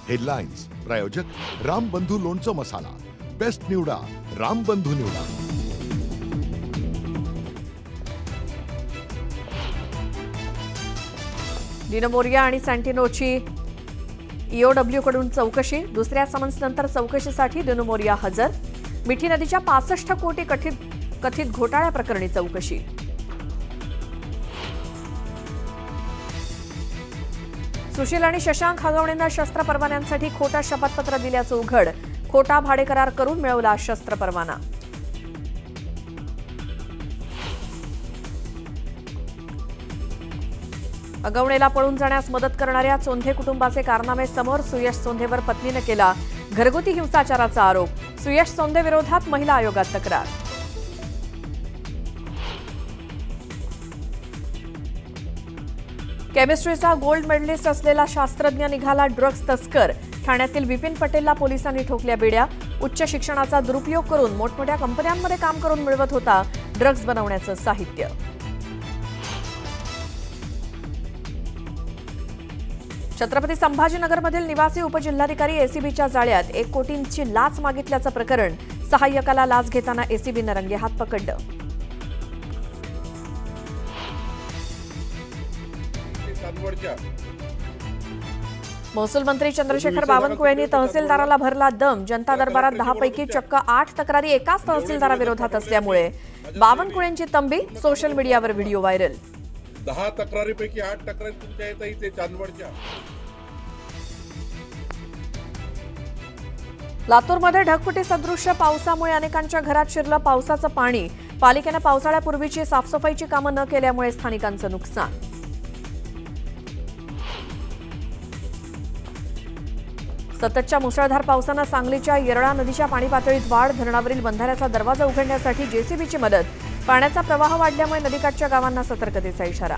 Headlines प्रायोजक रामबंधू लोणचं मसाला, best निवडा रामबंधू निवडा। डिनो मोरिया आणि सँटिनोची ईओडब्ल्यू कडून चौकशी, दुसऱ्या समन्सनंतर चौकशीसाठी डिनो मोरिया हजर। मिठी नदीच्या 65 कोटी कथित घोटाळ्याप्रकरणी चौकशी। सुशील आणि शशांक हगवणेंना शस्त्र परवान्यांसाठी खोटा शपथपत्र दिल्याचं उघड, खोटा भाडेकरार करून मिळवला शस्त्र परवाना। अगवणेला पळून जाण्यास मदत करणाऱ्या चोंधे कुटुंबाचे कारनामे समोर, सुयश चोंधेवर पत्नीने केला घरगुती हिंसाचाराचा आरोप। सुयश चोंधे विरोधात महिला आयोगात तक्रार। केमिस्ट्रीचा गोल्ड मेडलिस्ट असलेला शास्त्रज्ञ निघाला ड्रग्ज तस्कर, ठाण्यातील विपिन पटेलला पोलिसांनी ठोकल्या बेड्या। उच्च शिक्षणाचा दुरुपयोग करून मोठमोठ्या कंपन्यांमध्ये काम करून मिळवत होता ड्रग्ज बनवण्याचं साहित्य। छत्रपती संभाजीनगरमधील निवासी उपजिल्हाधिकारी एसीबीच्या जाळ्यात 1 कोटींची लाच मागितल्याचं प्रकरण, सहाय्यकाला लाच घेताना एसीबीनं रंगेहात पकडलं। महसूल मंत्री चंद्रशेखर बावनकुळेंनी तहसीलदाराला भरला दम, जनता दरबारात 10 पैकी चक्क 8 तक्रारी एकाच तहसीलदाराविरोधात असल्यामुळे बावनकुळेंची तंबी, सोशल मीडियावर व्हिडिओ व्हायरल। 10 तक्रारीपैकी 8 तक्रारी तुमच्या येत इथे चांदवडच्या। लातूरमध्ये ढगफुटी सदृश्य पावसामुळे अनेकांच्या घरात शिरलं पावसाचं पाणी, पालिकेनं पावसाळ्यापूर्वीची साफसफाईची कामं न केल्यामुळे स्थानिकांचं नुकसान। सततच्या मुसळधार पावसानं सांगलीच्या येरळा नदीच्या पाणी पातळीत वाढ, धरणावरील बंधाऱ्याचा दरवाजा उघडण्यासाठी जेसीबीची मदत, पाण्याचा प्रवाह वाढल्यामुळे नदीकाठच्या गावांना सतर्कतेचा इशारा।